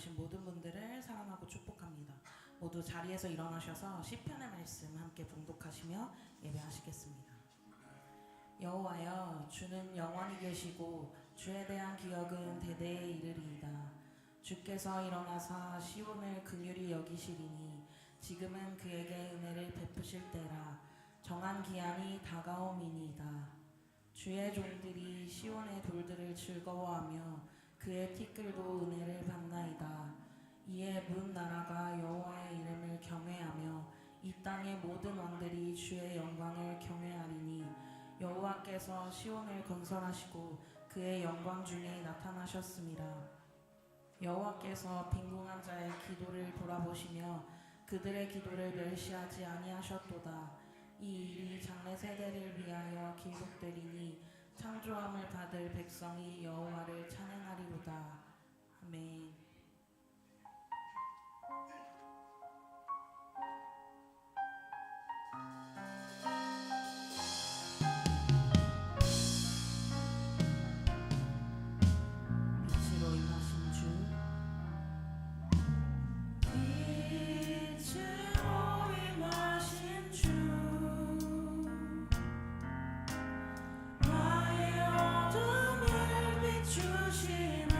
일어나신 모든 분들을 사랑하고 축복합니다. 모두 자리에서 일어나셔서 시편의 말씀 함께 봉독하시며 예배하시겠습니다. 여호와여, 주는 영원히 계시고 주에 대한 기억은 대대에 이르리이다. 주께서 일어나사 시온을 긍휼히 여기시리니 지금은 그에게 은혜를 베푸실 때라. 정한 기한이 다가옴이니이다. 주의 종들이 시온의 돌들을 즐거워하며 그의 티끌도 은혜를 받나이다. 이에 문 나라가 여호와의 이름을 경외하며 이 땅의 모든 왕들이 주의 영광을 경외하리니 여호와께서 시온을 건설하시고 그의 영광 중에 나타나셨습니다. 여호와께서 빈궁한 자의 기도를 돌아보시며 그들의 기도를 멸시하지 아니하셨도다. 이 일이 장래 세대를 위하여 기록되리니 창조함을 받을 백성이 여호와를 찬양하리로다. 아멘. 빛으로 임하신 주, 빛으로 임하신 주, 나의 어둠을 비추시네.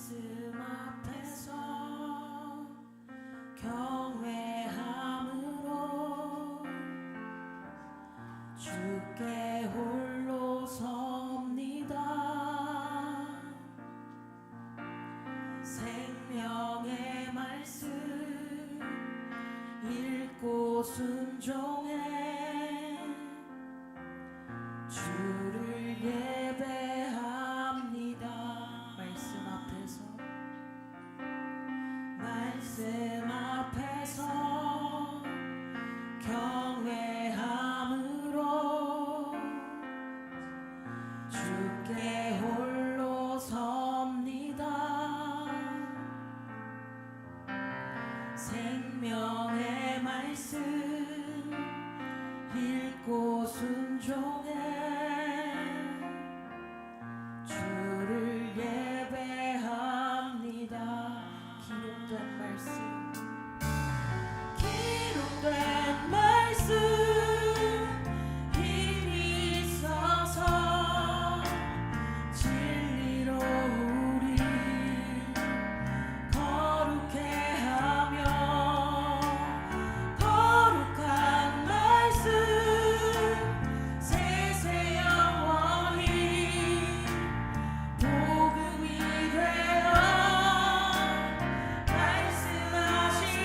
말씀 앞에서 경외함으로 주께 홀로 섭니다. 생명의 말씀 읽고 순종해 주를 예배합니다. 말씀 앞에서 경외함으로 주께 홀로 섭니다. 생명의 말씀 읽고 순종해 주를 예배합니다. 기록된 말씀 힘이 있어서 진리로 우리 거룩해 하며 거룩한 말씀 세세 영원히 복음이 되어 말씀하시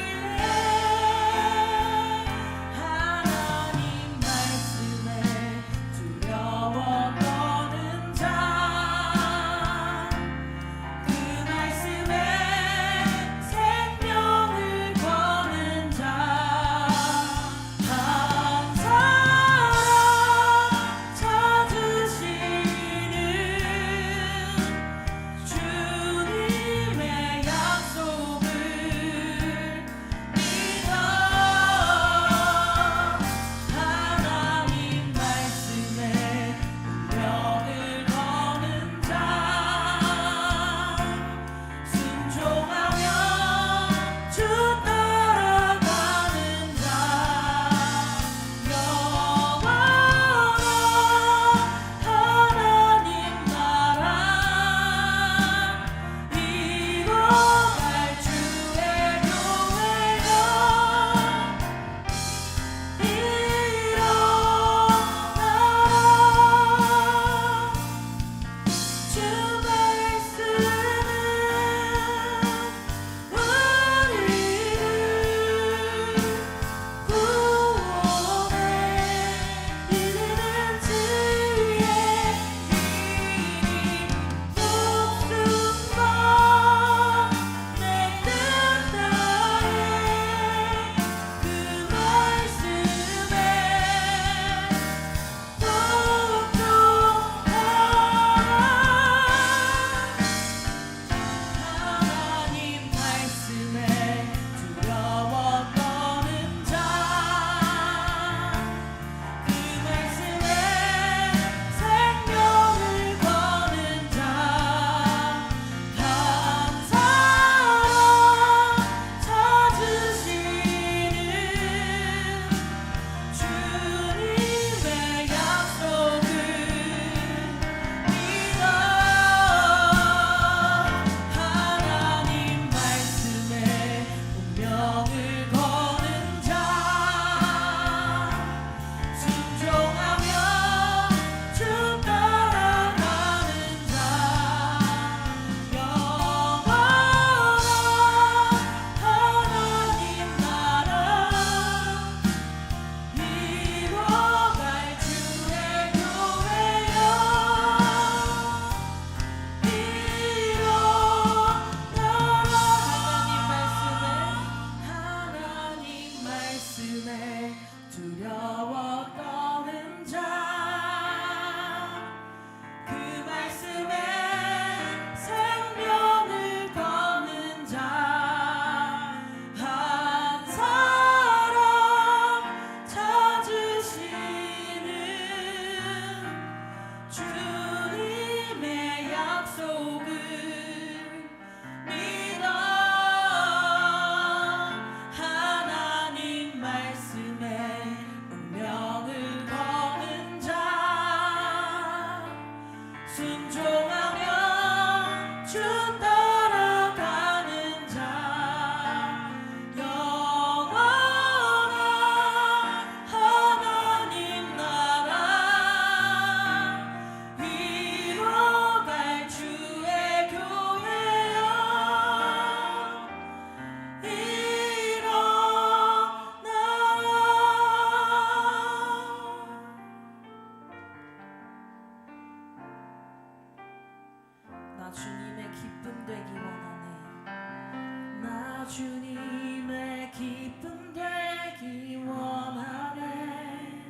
나 주님의 기쁨 되기 원하네.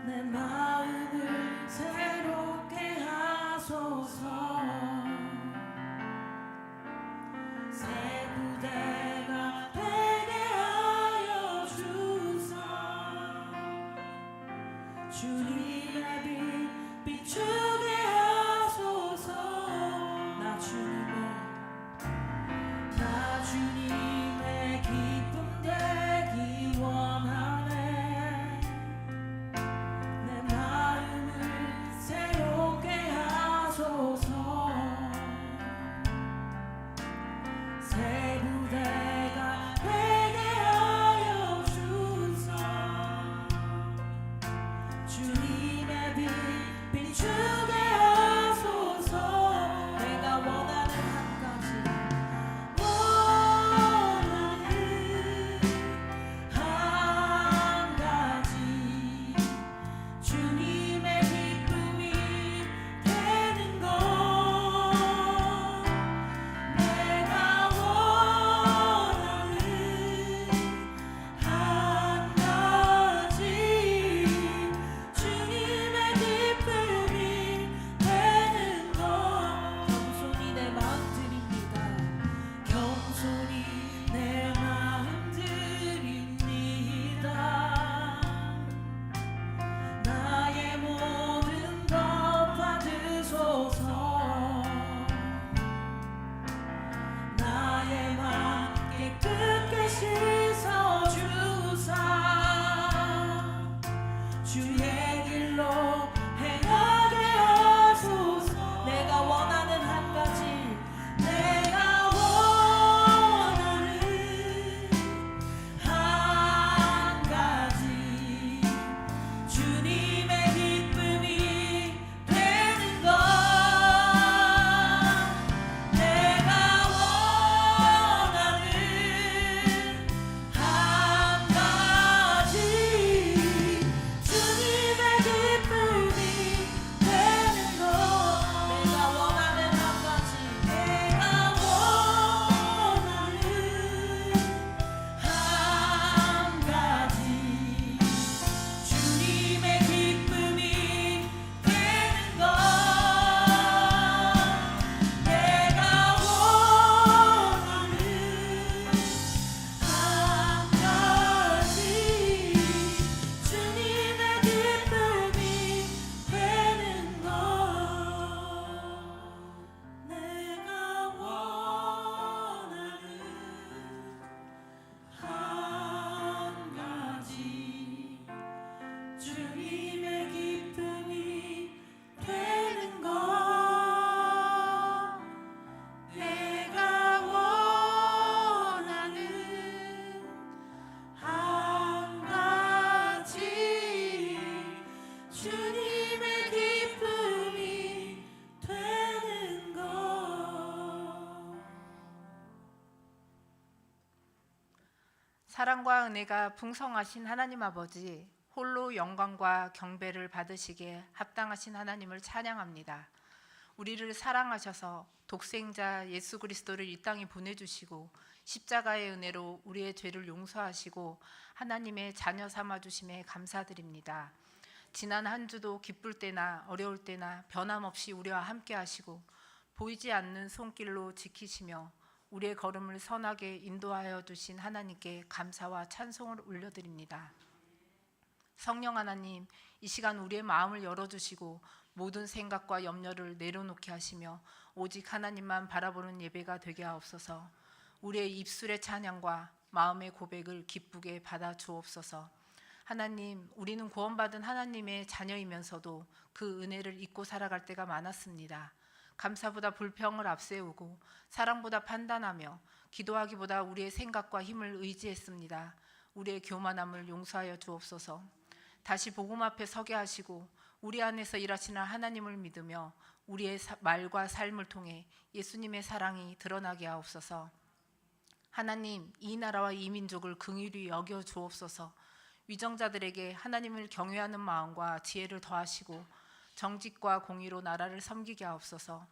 내 마음을 새롭게 하소서. 새 부대가 되게 하여 주사. 주님의 빛 비추게 하소서. 나 주님의 기쁨 되기 원하네. 내 마음을 새롭게 하소서. 새 부대가 되게 하여 주사. 주님의 빛 비추게 하소서. 내가 원하는 한 가지, 주님의 기쁨이 되는 것. 내가 원하는 한 가지, 주님의 기쁨이 되는 것. 겸손히 내 마음 드립니다. 겸손히 내 마음 드립니다. 나의 모든 것 받으소서. 나의 맘 깨끗게 씻어주사. 주의 길로 행하게 하소서. 내가 원하는 한 가지, 내가 원하는 한 가지, 주님의 기쁨이 되는 것. 내가 원하는 한 가지, 주님의 기쁨이 되는 것. 내가 원하는 한 가지, 내가 원하는 한 가지, 주님의 기쁨이 되는 것. 내가 원하는 한 가지, 주님의 기쁨이 되는 것. 내가 원하는 한 가지, 주님의 기쁨이 되는 것. 내가 원하는 한 가지, 주님의 기쁨이 되는 것. 사랑과 은혜가 풍성하신 하나님 아버지, 홀로 영광과 경배를 받으시기에 합당하신 하나님을 찬양합니다. 우리를 사랑하셔서 독생자 예수 그리스도를 이 땅에 보내주시고 십자가의 은혜로 우리의 죄를 용서하시고 하나님의 자녀 삼아주심에 감사드립니다. 지난 한 주도 기쁠 때나 어려울 때나 변함없이 우리와 함께 하시고 보이지 않는 손길로 지키시며 우리의 걸음을 선하게 인도하여 주신 하나님께 감사와 찬송을 올려드립니다. 성령 하나님, 이 시간 우리의 마음을 열어주시고 모든 생각과 염려를 내려놓게 하시며 오직 하나님만 바라보는 예배가 되게 하옵소서. 우리의 입술의 찬양과 마음의 고백을 기쁘게 받아 주옵소서. 하나님, 우리는 구원받은 하나님의 자녀이면서도 그 은혜를 잊고 살아갈 때가 많았습니다. 감사보다 불평을 앞세우고 사랑보다 판단하며 기도하기보다 우리의 생각과 힘을 의지했습니다. 우리의 교만함을 용서하여 주옵소서. 다시 복음 앞에 서게 하시고 우리 안에서 일하시는 하나님을 믿으며 우리의 말과 삶을 통해 예수님의 사랑이 드러나게 하옵소서. 하나님, 이 나라와 이 민족을 긍휼히 여겨 주옵소서. 위정자들에게 하나님을 경외하는 마음과 지혜를 더하시고 정직과 공의로 나라를 섬기게 하옵소서.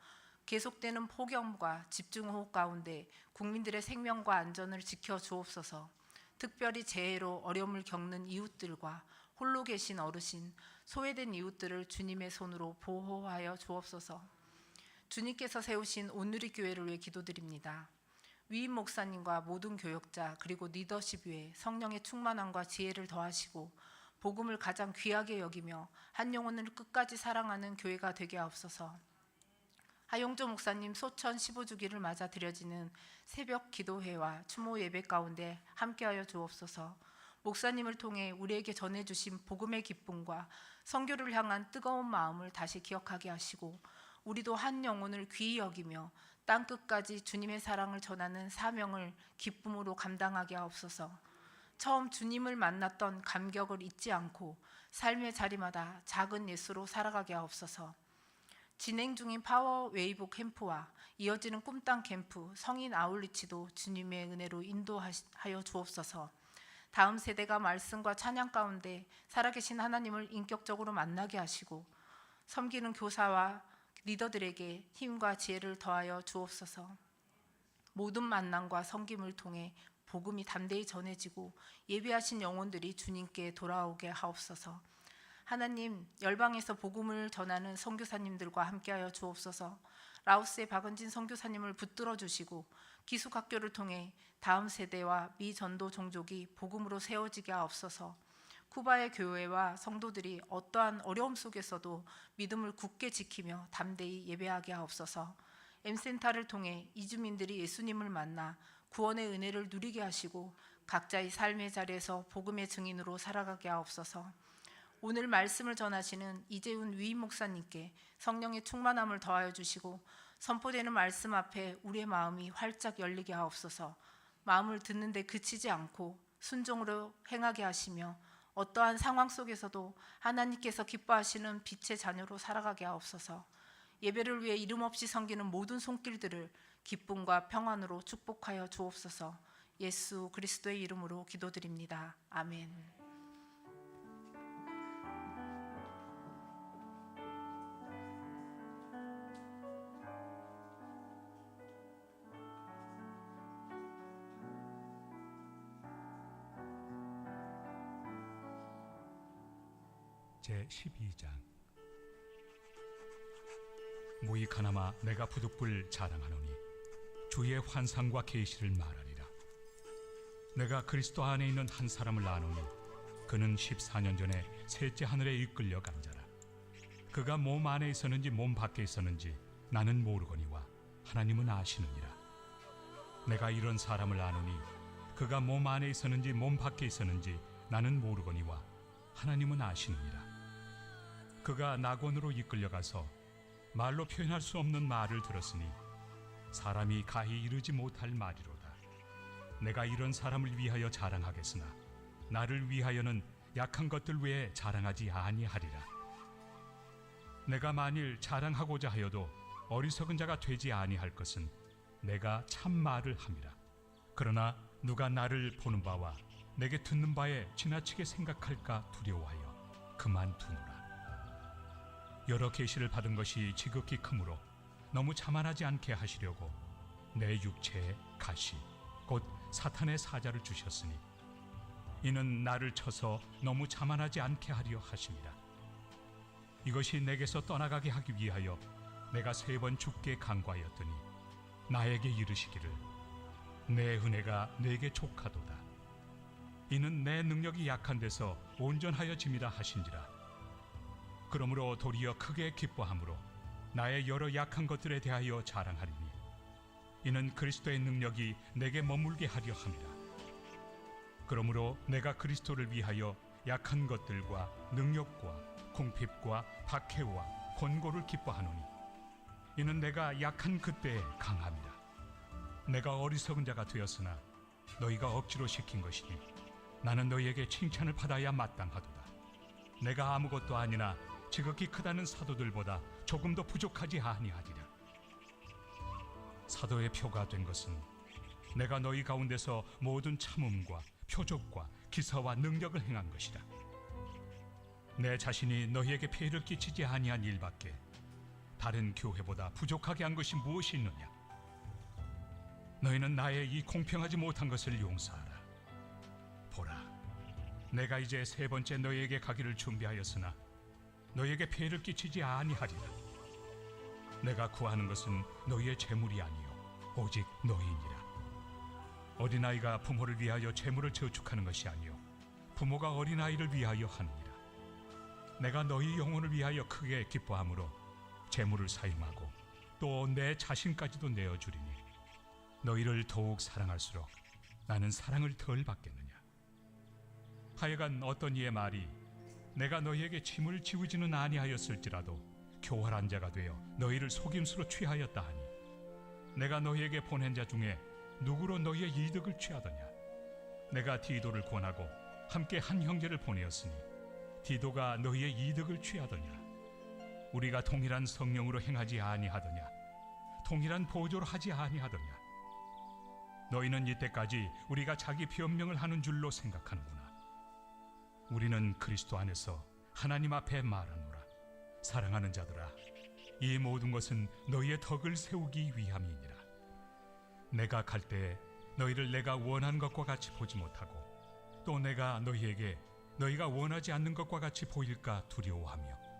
계속되는 폭염과 집중호우 가운데 국민들의 생명과 안전을 지켜 주옵소서. 특별히 재해로 어려움을 겪는 이웃들과 홀로 계신 어르신, 소외된 이웃들을 주님의 손으로 보호하여 주옵소서. 주님께서 세우신 온누리 교회를 위해 기도드립니다. 위임 목사님과 모든 교역자 그리고 리더십 위에 성령의 충만함과 지혜를 더하시고 복음을 가장 귀하게 여기며 한 영혼을 끝까지 사랑하는 교회가 되게 하옵소서. 하용조 목사님 소천 15주기를 맞아 드려지는 새벽 기도회와 추모 예배 가운데 함께하여 주옵소서. 목사님을 통해 우리에게 전해주신 복음의 기쁨과 선교를 향한 뜨거운 마음을 다시 기억하게 하시고 우리도 한 영혼을 귀히 여기며 땅끝까지 주님의 사랑을 전하는 사명을 기쁨으로 감당하게 하옵소서. 처음 주님을 만났던 감격을 잊지 않고 삶의 자리마다 작은 예수로 살아가게 하옵소서. 진행 중인 파워웨이브 캠프와 이어지는 꿈땅 캠프, 성인 아울리치도 주님의 은혜로 인도하여 주옵소서. 다음 세대가 말씀과 찬양 가운데 살아계신 하나님을 인격적으로 만나게 하시고 섬기는 교사와 리더들에게 힘과 지혜를 더하여 주옵소서. 모든 만남과 섬김을 통해 복음이 담대히 전해지고 예배하신 영혼들이 주님께 돌아오게 하옵소서. 하나님, 열방에서 복음을 전하는 선교사님들과 함께하여 주옵소서. 라오스의 박은진 선교사님을 붙들어 주시고 기숙학교를 통해 다음 세대와 미전도 종족이 복음으로 세워지게 하옵소서. 쿠바의 교회와 성도들이 어떠한 어려움 속에서도 믿음을 굳게 지키며 담대히 예배하게 하옵소서. M센터를 통해 이주민들이 예수님을 만나 구원의 은혜를 누리게 하시고 각자의 삶의 자리에서 복음의 증인으로 살아가게 하옵소서. 오늘 말씀을 전하시는 이재훈 위임 목사님께 성령의 충만함을 더하여 주시고 선포되는 말씀 앞에 우리의 마음이 활짝 열리게 하옵소서. 마음을 듣는데 그치지 않고 순종으로 행하게 하시며 어떠한 상황 속에서도 하나님께서 기뻐하시는 빛의 자녀로 살아가게 하옵소서. 예배를 위해 이름 없이 섬기는 모든 손길들을 기쁨과 평안으로 축복하여 주옵소서. 예수 그리스도의 이름으로 기도드립니다. 아멘. 제12장. 무익하나마 내가 부득불 자랑하노니 주의 환상과 계시를 말하리라. 내가 그리스도 안에 있는 한 사람을 아노니 그는 14년 전에 셋째 하늘에 이끌려 간 자라. 그가 몸 안에 있었는지 몸 밖에 있었는지 나는 모르거니와 하나님은 아시느니라. 내가 이런 사람을 아노니 그가 몸 안에 있었는지 몸 밖에 있었는지 나는 모르거니와 하나님은 아시느니라. 그가 낙원으로 이끌려가서 말로 표현할 수 없는 말을 들었으니 사람이 가히 이르지 못할 말이로다. 내가 이런 사람을 위하여 자랑하겠으나 나를 위하여는 약한 것들 외에 자랑하지 아니하리라. 내가 만일 자랑하고자 하여도 어리석은 자가 되지 아니할 것은 내가 참 말을 함이라. 그러나 누가 나를 보는 바와 내게 듣는 바에 지나치게 생각할까 두려워하여 그만두노라. 여러 계시를 받은 것이 지극히 크므로 너무 자만하지 않게 하시려고 내 육체에 가시 곧 사탄의 사자를 주셨으니 이는 나를 쳐서 너무 자만하지 않게 하려 하심이라. 이것이 내게서 떠나가게 하기 위하여 내가 3번 죽게 간구하였더니 나에게 이르시기를 내 은혜가 내게 족하도다. 이는 내 능력이 약한 데서 온전하여짐이라 하신지라. 그러므로 도리어 크게 기뻐함으로 나의 여러 약한 것들에 대하여 자랑하리니 이는 그리스도의 능력이 내게 머물게 하려 함이라. 그러므로 내가 그리스도를 위하여 약한 것들과 능력과 궁핍과 박해와 권고를 기뻐하노니 이는 내가 약한 그때에 강함이라. 내가 어리석은 자가 되었으나 너희가 억지로 시킨 것이니 나는 너희에게 칭찬을 받아야 마땅하도다. 내가 아무것도 아니나 지극히 크다는 사도들보다 조금도 부족하지 아니하리라. 사도의 표가 된 것은 내가 너희 가운데서 모든 참음과 표적과 기사와 능력을 행한 것이라. 내 자신이 너희에게 폐해를 끼치지 아니한 일밖에 다른 교회보다 부족하게 한 것이 무엇이 있느냐? 너희는 나의 이 공평하지 못한 것을 용서하라. 보라, 내가 이제 세 번째 너희에게 가기를 준비하였으나 너희에게 폐해를 끼치지 아니하리라. 내가 구하는 것은 너희의 재물이 아니요 오직 너희니라. 어린아이가 부모를 위하여 재물을 저축하는 것이 아니요 부모가 어린아이를 위하여 하느니라. 내가 너희 영혼을 위하여 크게 기뻐함으로 재물을 사용하고 또 내 자신까지도 내어주리니 너희를 더욱 사랑할수록 나는 사랑을 덜 받겠느냐. 하여간 어떤 이의 말이 내가 너희에게 짐을 지우지는 아니하였을지라도 교활한 자가 되어 너희를 속임수로 취하였다 하니 내가 너희에게 보낸 자 중에 누구로 너희의 이득을 취하더냐. 내가 디도를 권하고 함께 한 형제를 보내었으니 디도가 너희의 이득을 취하더냐. 우리가 동일한 성령으로 행하지 아니하더냐. 동일한 보조로 하지 아니하더냐. 너희는 이때까지 우리가 자기 변명을 하는 줄로 생각하는구나. 우리는 그리스도 안에서 하나님 앞에 말하노라. 사랑하는 자들아, 이 모든 것은 너희의 덕을 세우기 위함이니라. 내가 갈 때에 너희를 내가 원하는 것과 같이 보지 못하고 또 내가 너희에게 너희가 원하지 않는 것과 같이 보일까 두려워하며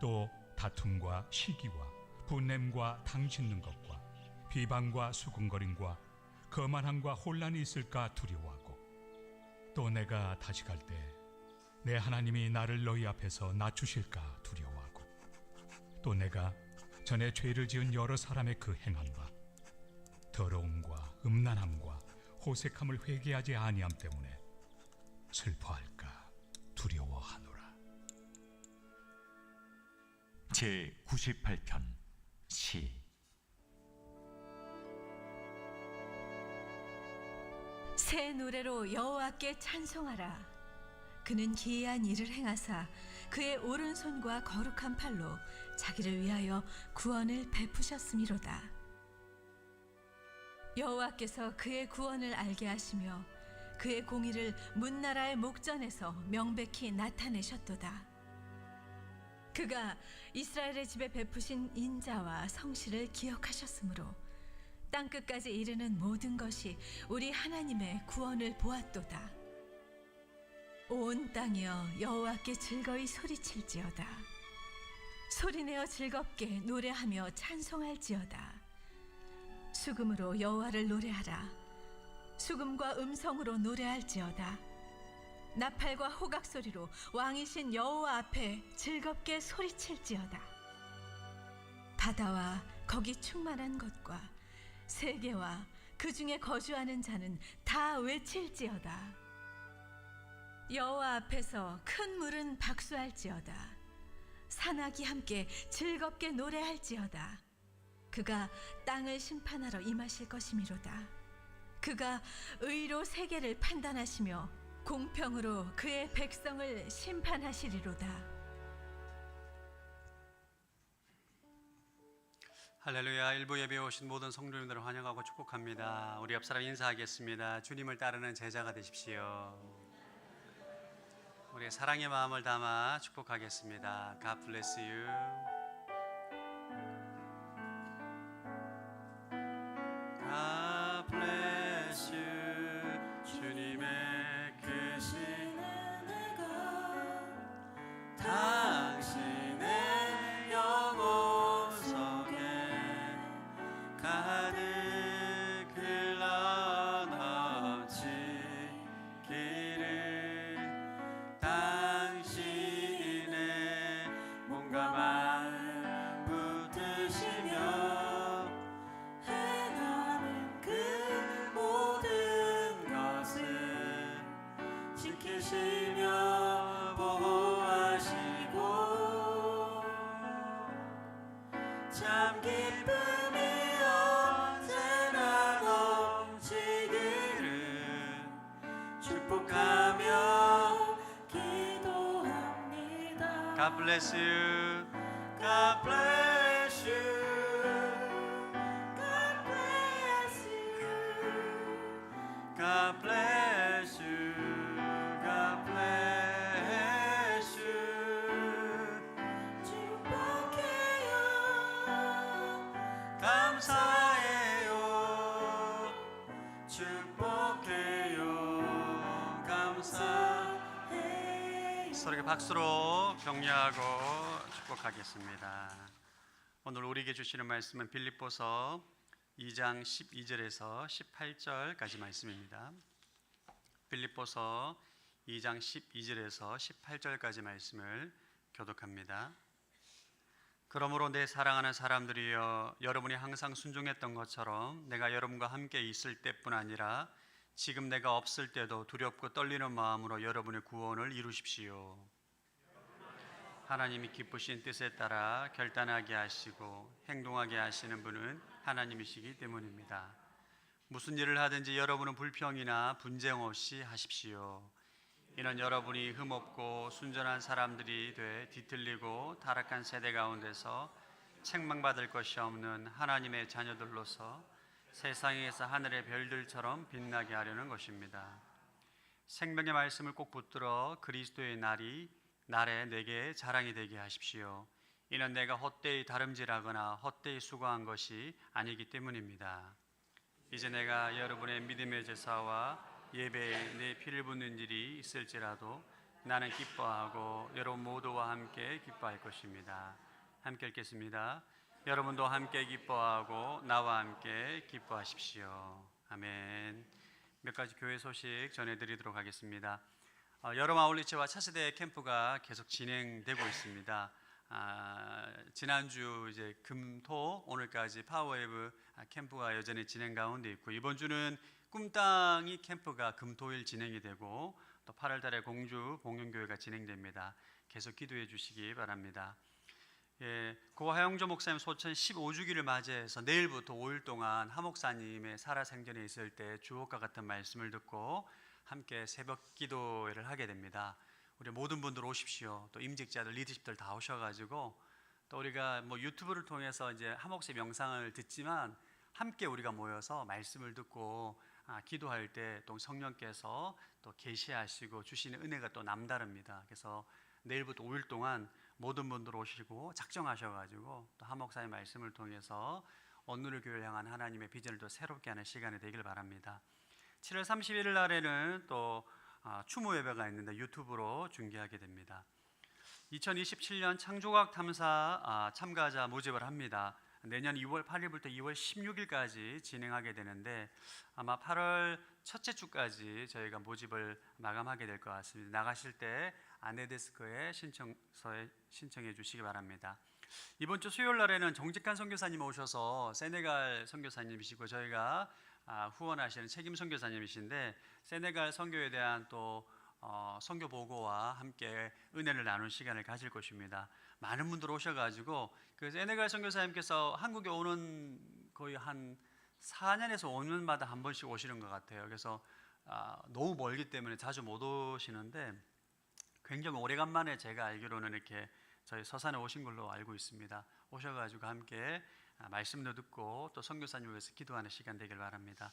또 다툼과 시기와 분냄과 당짓는 것과 비방과 수군거림과 거만함과 혼란이 있을까 두려워하고 또 내가 다시 갈 때 내 하나님이 나를 너희 앞에서 낮추실까 두려워하고 또 내가 전에 죄를 지은 여러 사람의 그 행함과 더러움과 음란함과 호색함을 회개하지 아니함 때문에 슬퍼할까 두려워하노라. 제 98편 시. 새 노래로 여호와께 찬송하라. 그는 기이한 일을 행하사 그의 오른손과 거룩한 팔로 자기를 위하여 구원을 베푸셨음이로다. 여호와께서 그의 구원을 알게 하시며 그의 공의를 문나라의 목전에서 명백히 나타내셨도다. 그가 이스라엘의 집에 베푸신 인자와 성실을 기억하셨으므로 땅끝까지 이르는 모든 것이 우리 하나님의 구원을 보았도다. 온 땅이여 여호와께 즐거이 소리칠지어다. 소리내어 즐겁게 노래하며 찬송할지어다. 수금으로 여호와를 노래하라. 수금과 음성으로 노래할지어다. 나팔과 호각 소리로 왕이신 여호와 앞에 즐겁게 소리칠지어다. 바다와 거기 충만한 것과 세계와 그 중에 거주하는 자는 다 외칠지어다. 여호와 앞에서 큰 물은 박수할지어다. 산악이 함께 즐겁게 노래할지어다. 그가 땅을 심판하러 임하실 것이미로다. 그가 의로 세계를 판단하시며 공평으로 그의 백성을 심판하시리로다. 할렐루야. 일부 예배에 오신 모든 성도님들을 환영하고 축복합니다. 우리 옆 사람 인사하겠습니다. 주님을 따르는 제자가 되십시오. 우리의 사랑의 마음을 담아 축복하겠습니다. God bless you. God bless you. 주님의 크신 은혜가 당신의 영혼 속에 가득 흘러 넘치기를 당신의 몸과 마음 붙드시며 행하는 그 모든 것을 지키시며 보호하시고 참 기쁨이 언제나 넘치기를 축복하며 기도합니다. God bless you. God bless you. God bless you. God bless you. God bless you. 축복해요 축복해요. 감사해. 서로에게 박수로 격려하고 축복하겠습니다. 오늘 우리에게 주시는 말씀은 빌립보서 2장 12절에서 18절까지 말씀입니다. 빌립보서 2장 12절에서 18절까지 말씀을 교독합니다. 그러므로 내 사랑하는 사람들이여, 여러분이 항상 순종했던 것처럼 내가 여러분과 함께 있을 때뿐 아니라 지금 내가 없을 때도 두렵고 떨리는 마음으로 여러분의 구원을 이루십시오. 하나님이 기쁘신 뜻에 따라 결단하게 하시고 행동하게 하시는 분은 하나님이시기 때문입니다. 무슨 일을 하든지 여러분은 불평이나 분쟁 없이 하십시오. 이는 여러분이 흠없고 순전한 사람들이 돼 뒤틀리고 타락한 세대 가운데서 책망받을 것이 없는 하나님의 자녀들로서 세상에서 하늘의 별들처럼 빛나게 하려는 것입니다. 생명의 말씀을 꼭 붙들어 그리스도의 날에 내게 자랑이 되게 하십시오. 이는 내가 헛되이 다름질하거나 헛되이 수고한 것이 아니기 때문입니다. 이제 내가 여러분의 믿음의 제사와 예배에 내 피를 붓는 일이 있을지라도 나는 기뻐하고 여러분 모두와 함께 기뻐할 것입니다. 함께 읽겠습니다. 여러분도 함께 기뻐하고 나와 함께 기뻐하십시오. 아멘. 몇 가지 교회 소식 전해드리도록 하겠습니다. 여름 아울리치와 차세대 캠프가 계속 진행되고 있습니다. 지난주 이제 금토 오늘까지 파워웨이브 캠프가 여전히 진행 가운데 있고, 이번 주는 꿈땅이 캠프가 금토일 진행이 되고, 또 8월달에 공주 봉용교회가 진행됩니다. 계속 기도해 주시기 바랍니다. 고 하영조 목사님 소천 15주기를 맞이해서 내일부터 5일 동안 하 목사님의 살아생전에 있을 때 주옥과 같은 말씀을 듣고 함께 새벽 기도회를 하게 됩니다. 우리 모든 분들 오십시오. 또 임직자들, 리더십들 다 오셔가지고, 또 우리가 뭐 유튜브를 통해서 이제 하 목사의 명상을 듣지만 함께 우리가 모여서 말씀을 듣고 기도할 때 또 성령께서 또 계시하시고 주시는 은혜가 또 남다릅니다. 그래서 내일부터 5일 동안 모든 분들 오시고 작정하셔가지고 또 하 목사의 말씀을 통해서 온누리 교회를 향한 하나님의 비전을 또 새롭게 하는 시간이 되길 바랍니다. 7월 31일 날에는 또 추모 예배가 있는데 유튜브로 중계하게 됩니다. 2027년 창조과학 탐사 참가자 모집을 합니다. 내년 2월 8일부터 2월 16일까지 진행하게 되는데 아마 8월 첫째 주까지 저희가 모집을 마감하게 될 것 같습니다. 나가실 때 안내데스크에 신청서에 신청해 주시기 바랍니다. 이번 주 수요일 날에는 정직한 선교사님 오셔서 세네갈 선교사님이시고 저희가 후원하시는 책임 선교사님이신데 세네갈 선교에 대한 또 선교 보고와 함께 은혜를 나누는 시간을 가질 것입니다. 많은 분들 오셔가지고 그 세네갈 선교사님께서 한국에 오는 거의 한 4년에서 5년마다 한 번씩 오시는 것 같아요. 그래서 너무 멀기 때문에 자주 못 오시는데 굉장히 오래간만에 제가 알기로는 이렇게 저희 서산에 오신 걸로 알고 있습니다. 오셔가지고 함께 말씀도 듣고 또 선교사님 위해서 기도하는 시간 되길 바랍니다.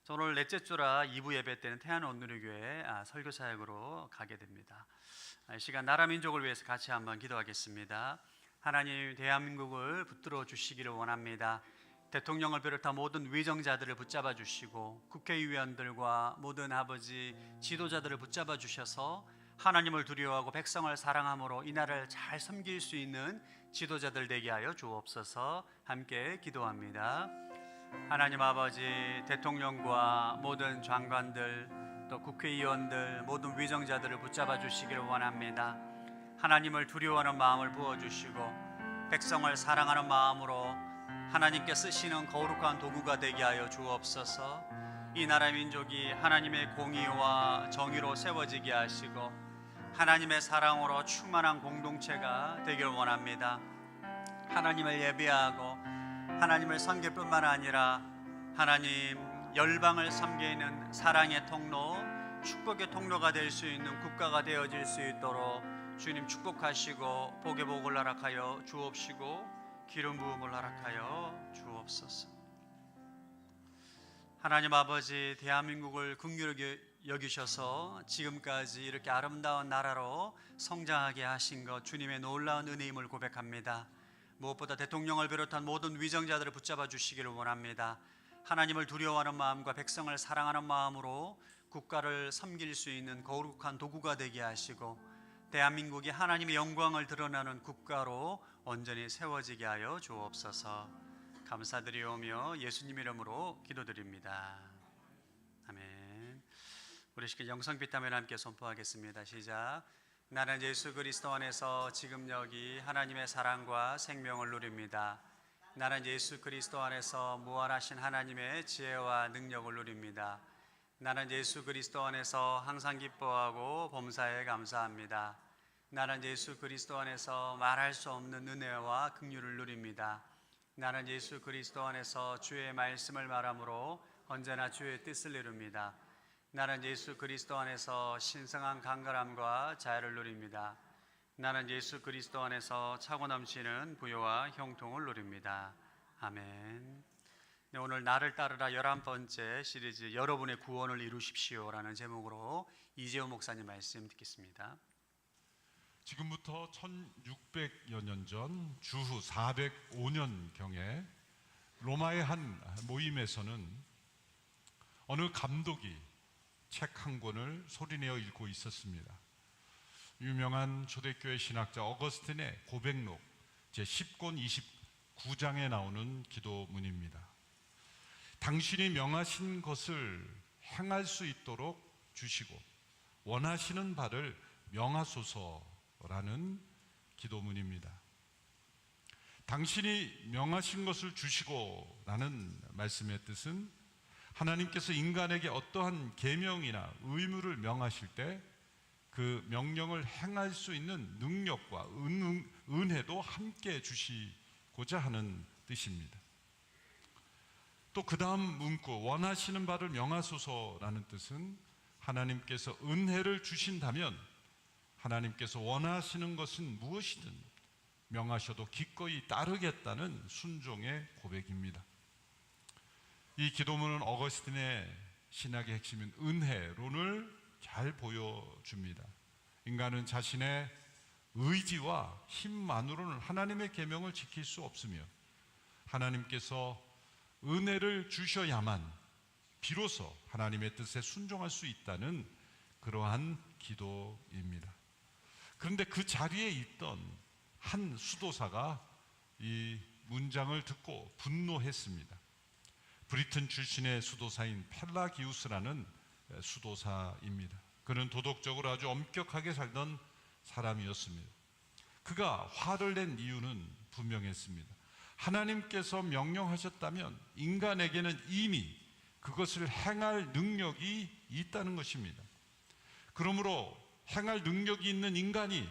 저 오늘 넷째 주라 2부 예배 때는 태안 온누리교회 설교 사역으로 가게 됩니다. 이 시간 나라 민족을 위해서 같이 한번 기도하겠습니다. 하나님, 대한민국을 붙들어 주시기를 원합니다. 대통령을 비롯한 모든 위정자들을 붙잡아 주시고 국회의원들과 모든 아버지 지도자들을 붙잡아 주셔서 하나님을 두려워하고 백성을 사랑함으로 이 나라를 잘 섬길 수 있는 지도자들 되게 하여 주옵소서. 함께 기도합니다. 하나님 아버지, 대통령과 모든 장관들 또 국회의원들 모든 위정자들을 붙잡아 주시기를 원합니다. 하나님을 두려워하는 마음을 부어주시고 백성을 사랑하는 마음으로 하나님께 쓰시는 거룩한 도구가 되게 하여 주옵소서. 이 나라 민족이 하나님의 공의와 정의로 세워지게 하시고 하나님의 사랑으로 충만한 공동체가 되길 원합니다. 하나님을 예배하고 하나님을 섬길 뿐만 아니라 하나님 열방을 섬기는 사랑의 통로, 축복의 통로가 될 수 있는 국가가 되어질 수 있도록 주님 축복하시고 복의 복을 허락하여 주옵시고 기름 부음을 허락하여 주옵소서. 하나님 아버지, 대한민국을 긍휼히 여기셔서 지금까지 이렇게 아름다운 나라로 성장하게 하신 것 주님의 놀라운 은혜임을 고백합니다. 무엇보다 대통령을 비롯한 모든 위정자들을 붙잡아 주시기를 원합니다. 하나님을 두려워하는 마음과 백성을 사랑하는 마음으로 국가를 섬길 수 있는 거룩한 도구가 되게 하시고 대한민국이 하나님의 영광을 드러나는 국가로 온전히 세워지게 하여 주옵소서. 감사드리오며 예수님 이름으로 기도드립니다. 아멘. 우리 시간 영성빛하면 함께 선포하겠습니다. 시작. 나는 예수 그리스도 안에서 지금 여기 하나님의 사랑과 생명을 누립니다. 나는 예수 그리스도 안에서 무한하신 하나님의 지혜와 능력을 누립니다. 나는 예수 그리스도 안에서 항상 기뻐하고 범사에 감사합니다. 나는 예수 그리스도 안에서 말할 수 없는 은혜와 긍휼을 누립니다. 나는 예수 그리스도 안에서 주의 말씀을 말함으로 언제나 주의 뜻을 이룹니다. 나는 예수 그리스도 안에서 신성한 강건함과 자유를 누립니다. 나는 예수 그리스도 안에서 차고 넘치는 부요와 형통을 누립니다. 아멘. 네, 오늘 나를 따르라 11번째 시리즈 여러분의 구원을 이루십시오라는 제목으로 이재호 목사님 말씀 듣겠습니다. 지금부터 1600여 년 전 주후 405년경에 로마의 한 모임에서는 어느 감독이 책 한 권을 소리내어 읽고 있었습니다. 유명한 초대교회 신학자 어거스틴의 고백록 제10권 29장에 나오는 기도문입니다. 당신이 명하신 것을 행할 수 있도록 주시고 원하시는 바를 명하소서라는 기도문입니다. 당신이 명하신 것을 주시고 라는 말씀의 뜻은 하나님께서 인간에게 어떠한 계명이나 의무를 명하실 때 그 명령을 행할 수 있는 능력과 은혜도 함께 주시고자 하는 뜻입니다. 또 그 다음 문구 원하시는 바를 명하소서라는 뜻은 하나님께서 은혜를 주신다면 하나님께서 원하시는 것은 무엇이든 명하셔도 기꺼이 따르겠다는 순종의 고백입니다. 이 기도문은 어거스틴의 신학의 핵심인 은혜론을 잘 보여줍니다. 인간은 자신의 의지와 힘만으로는 하나님의 계명을 지킬 수 없으며 하나님께서 은혜를 주셔야만 비로소 하나님의 뜻에 순종할 수 있다는 그러한 기도입니다. 그런데 그 자리에 있던 한 수도사가 이 문장을 듣고 분노했습니다. 브리튼 출신의 수도사인 펠라기우스라는 수도사입니다. 그는 도덕적으로 아주 엄격하게 살던 사람이었습니다. 그가 화를 낸 이유는 분명했습니다. 하나님께서 명령하셨다면 인간에게는 이미 그것을 행할 능력이 있다는 것입니다. 그러므로 행할 능력이 있는 인간이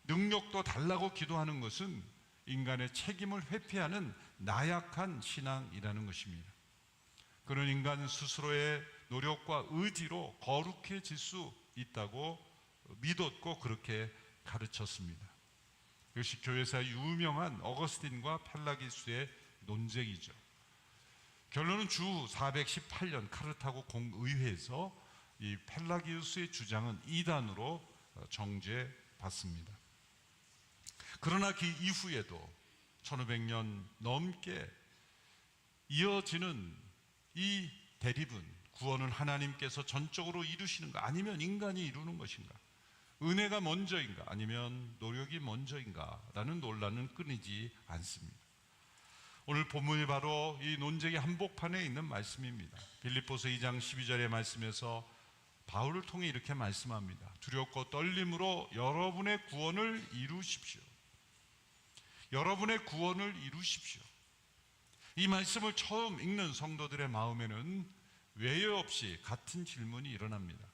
능력도 달라고 기도하는 것은 인간의 책임을 회피하는 나약한 신앙이라는 것입니다. 그는 인간 스스로의 노력과 의지로 거룩해질 수 있다고 믿었고 그렇게 가르쳤습니다. 이것이 교회사의 유명한 어거스틴과 펠라기우스의 논쟁이죠. 결론은 주 418년 카르타고 공의회에서 이 펠라기우스의 주장은 이단으로 정죄받습니다. 그러나 그 이후에도 1500년 넘게 이어지는 이 대립은 구원은 하나님께서 전적으로 이루시는가 아니면 인간이 이루는 것인가, 은혜가 먼저인가 아니면 노력이 먼저인가 라는 논란은 끊이지 않습니다. 오늘 본문이 바로 이 논쟁의 한복판에 있는 말씀입니다. 빌립보서 2장 12절의 말씀에서 바울을 통해 이렇게 말씀합니다. 두렵고 떨림으로 여러분의 구원을 이루십시오. 여러분의 구원을 이루십시오. 이 말씀을 처음 읽는 성도들의 마음에는 외여 없이 같은 질문이 일어납니다.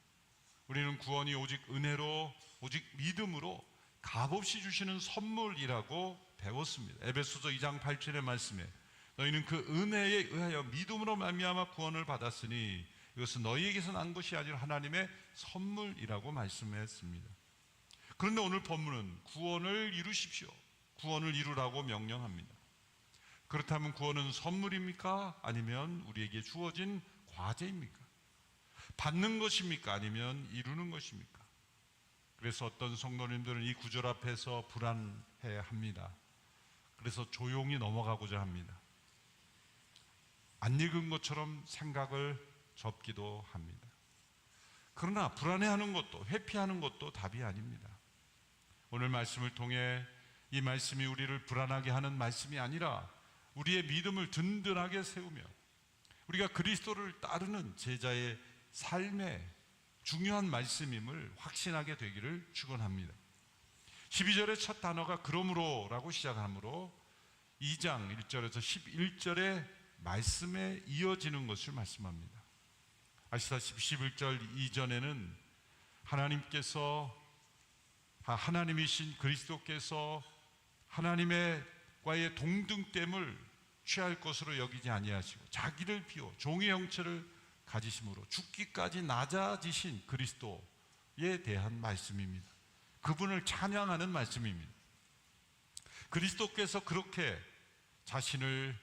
우리는 구원이 오직 은혜로, 오직 믿음으로 값없이 주시는 선물이라고 배웠습니다. 에베소서 2장 8절의 말씀에 너희는 그 은혜에 의하여 믿음으로 말미암아 구원을 받았으니 이것은 너희에게서 난 것이 아니라 하나님의 선물이라고 말씀했습니다. 그런데 오늘 본문은 구원을 이루십시오, 구원을 이루라고 명령합니다. 그렇다면 구원은 선물입니까? 아니면 우리에게 주어진 과제입니까? 받는 것입니까? 아니면 이루는 것입니까? 그래서 어떤 성도님들은 이 구절 앞에서 불안해합니다. 그래서 조용히 넘어가고자 합니다. 안 읽은 것처럼 생각을 접기도 합니다. 그러나 불안해하는 것도, 회피하는 것도 답이 아닙니다. 오늘 말씀을 통해 이 말씀이 우리를 불안하게 하는 말씀이 아니라 우리의 믿음을 든든하게 세우며 우리가 그리스도를 따르는 제자의 삶의 중요한 말씀임을 확신하게 되기를 축원합니다. 12절의 첫 단어가 그러므로라고 시작하므로 2장 1절에서 11절의 말씀에 이어지는 것을 말씀합니다. 아시다시피 11절 이전에는 하나님이신 그리스도께서 하나님과의 동등됨을 취할 것으로 여기지 아니하시고 자기를 비워 종의 형체를 가지심으로 죽기까지 낮아지신 그리스도에 대한 말씀입니다. 그분을 찬양하는 말씀입니다. 그리스도께서 그렇게 자신을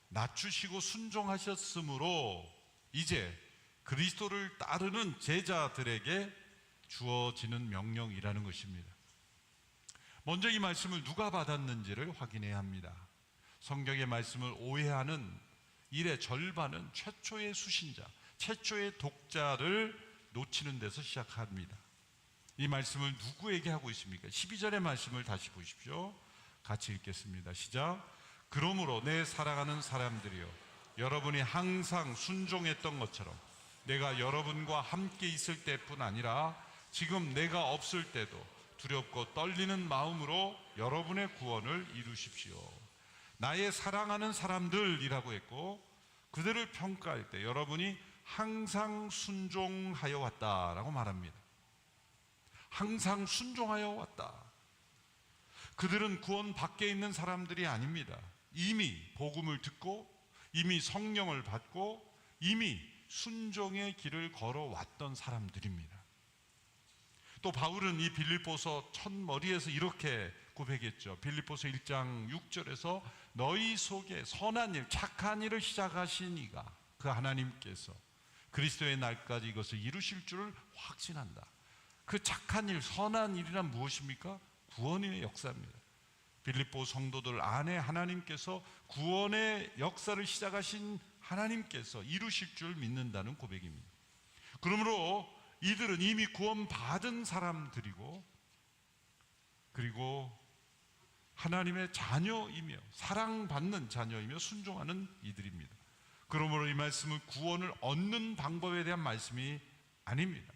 낮추시고 순종하셨으므로 이제 그리스도를 따르는 제자들에게 주어지는 명령이라는 것입니다. 먼저 이 말씀을 누가 받았는지를 확인해야 합니다. 성경의 말씀을 오해하는 일의 절반은 최초의 수신자, 최초의 독자를 놓치는 데서 시작합니다. 이 말씀을 누구에게 하고 있습니까? 12절의 말씀을 다시 보십시오. 같이 읽겠습니다. 시작. 그러므로 내 사랑하는 사람들이여, 여러분이 항상 순종했던 것처럼 내가 여러분과 함께 있을 때뿐 아니라 지금 내가 없을 때도 두렵고 떨리는 마음으로 여러분의 구원을 이루십시오. 나의 사랑하는 사람들이라고 했고 그들을 평가할 때 여러분이 항상 순종하여 왔다라고 말합니다. 항상 순종하여 왔다. 그들은 구원 밖에 있는 사람들이 아닙니다. 이미 복음을 듣고 이미 성령을 받고 이미 순종의 길을 걸어왔던 사람들입니다. 또 바울은 이 빌립보서 첫머리에서 이렇게 고백했죠. 빌립보서 1장 6절에서 너희 속에 선한 일, 착한 일을 시작하신 이가 그 하나님께서 그리스도의 날까지 이것을 이루실 줄을 확신한다. 그 착한 일, 선한 일이란 무엇입니까? 구원의 역사입니다. 빌립보 성도들 안에 하나님께서 구원의 역사를 시작하신 하나님께서 이루실 줄 믿는다는 고백입니다. 그러므로 이들은 이미 구원받은 사람들이고 그리고 하나님의 자녀이며 사랑받는 자녀이며 순종하는 이들입니다. 그러므로 이 말씀은 구원을 얻는 방법에 대한 말씀이 아닙니다.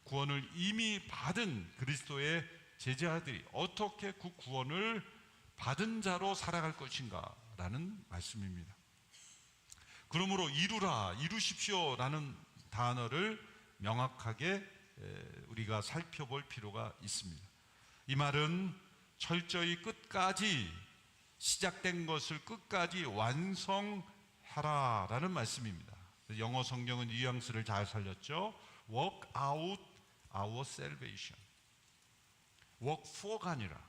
구원을 이미 받은 그리스도의 제자들이 어떻게 그 구원을 받은 자로 살아갈 것인가 라는 말씀입니다. 그러므로 이루십시오 라는 단어를 명확하게 우리가 살펴볼 필요가 있습니다. 이 말은 철저히 끝까지 시작된 것을 끝까지 완성하라 라는 말씀입니다. 영어 성경은 뉘앙스를 잘 살렸죠. Work out our salvation. Work for가 아니라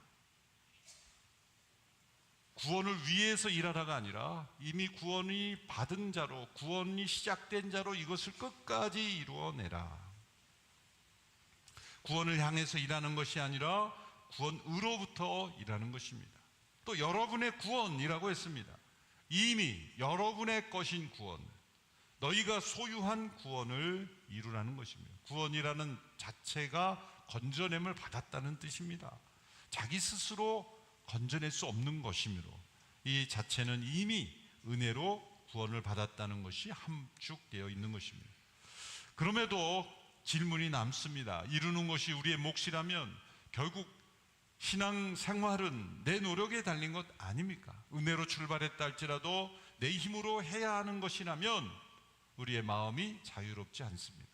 구원을 위해서 일하다가 아니라 이미 구원이 받은 자로, 구원이 시작된 자로 이것을 끝까지 이루어내라. 구원을 향해서 일하는 것이 아니라 구원으로부터 일하는 것입니다. 또 여러분의 구원이라고 했습니다. 이미 여러분의 것인 구원, 너희가 소유한 구원을 이루라는 것입니다. 구원이라는 자체가 건져냄을 받았다는 뜻입니다. 자기 스스로 건져낼 수 없는 것이므로 이 자체는 이미 은혜로 구원을 받았다는 것이 함축되어 있는 것입니다. 그럼에도 질문이 남습니다. 이루는 것이 우리의 몫이라면 결국 신앙생활은 내 노력에 달린 것 아닙니까? 은혜로 출발했다 할지라도 내 힘으로 해야 하는 것이라면 우리의 마음이 자유롭지 않습니다.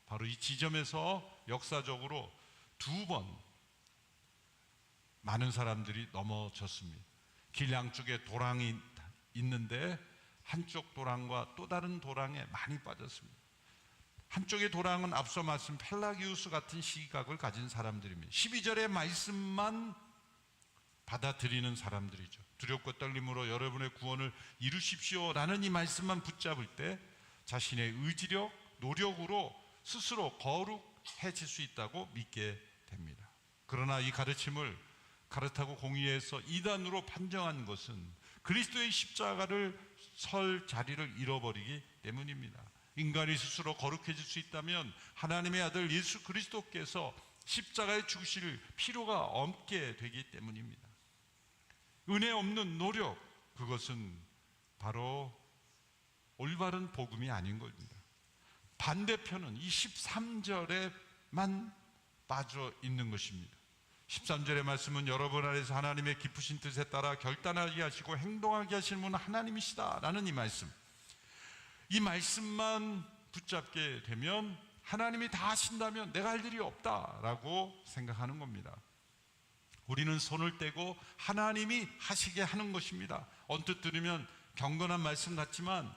바로 이 지점에서 역사적으로 2번 많은 사람들이 넘어졌습니다. 길 양쪽에 도랑이 있는데 한쪽 도랑과 또 다른 도랑에 많이 빠졌습니다. 한쪽의 도랑은 앞서 말씀 펠라기우스 같은 시각을 가진 사람들입니다. 12절의 말씀만 받아들이는 사람들이죠. 두렵고 떨림으로 여러분의 구원을 이루십시오 라는 이 말씀만 붙잡을 때 자신의 의지력, 노력으로 스스로 거룩해질 수 있다고 믿게 됩니다. 그러나 이 가르침을 카르타고 공의회에서 이단으로 판정한 것은 그리스도의 십자가를 설 자리를 잃어버리기 때문입니다. 인간이 스스로 거룩해질 수 있다면 하나님의 아들 예수 그리스도께서 십자가에 죽으실 필요가 없게 되기 때문입니다. 은혜 없는 노력, 그것은 바로 올바른 복음이 아닌 겁니다. 반대편은 이 13절에만 빠져 있는 것입니다. 13절의 말씀은 여러분 안에서 하나님의 깊으신 뜻에 따라 결단하게 하시고 행동하게 하시는 분은 하나님이시다 라는 이 말씀만 붙잡게 되면 하나님이 다 하신다면 내가 할 일이 없다라고 생각하는 겁니다. 우리는 손을 떼고 하나님이 하시게 하는 것입니다. 언뜻 들으면 경건한 말씀 같지만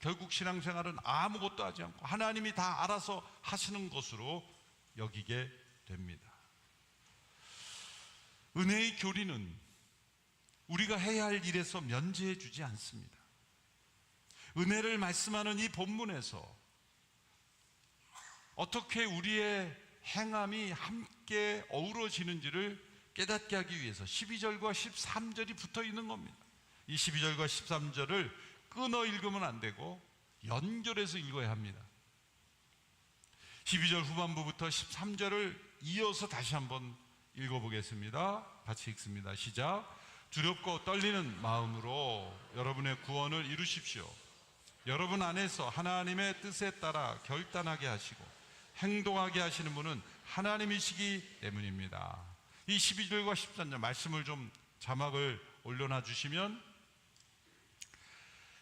결국 신앙생활은 아무것도 하지 않고 하나님이 다 알아서 하시는 것으로 여기게 됩니다. 은혜의 교리는 우리가 해야 할 일에서 면제해 주지 않습니다. 은혜를 말씀하는 이 본문에서 어떻게 우리의 행함이 함께 어우러지는지를 깨닫게 하기 위해서 12절과 13절이 붙어 있는 겁니다. 이 12절과 13절을 끊어 읽으면 안 되고 연결해서 읽어야 합니다. 12절 후반부부터 13절을 이어서 다시 한번 읽어보겠습니다. 같이 읽습니다. 시작. 두렵고 떨리는 마음으로 여러분의 구원을 이루십시오. 여러분 안에서 하나님의 뜻에 따라 결단하게 하시고 행동하게 하시는 분은 하나님이시기 때문입니다. 이 12절과 13절 말씀을 좀 자막을 올려놔 주시면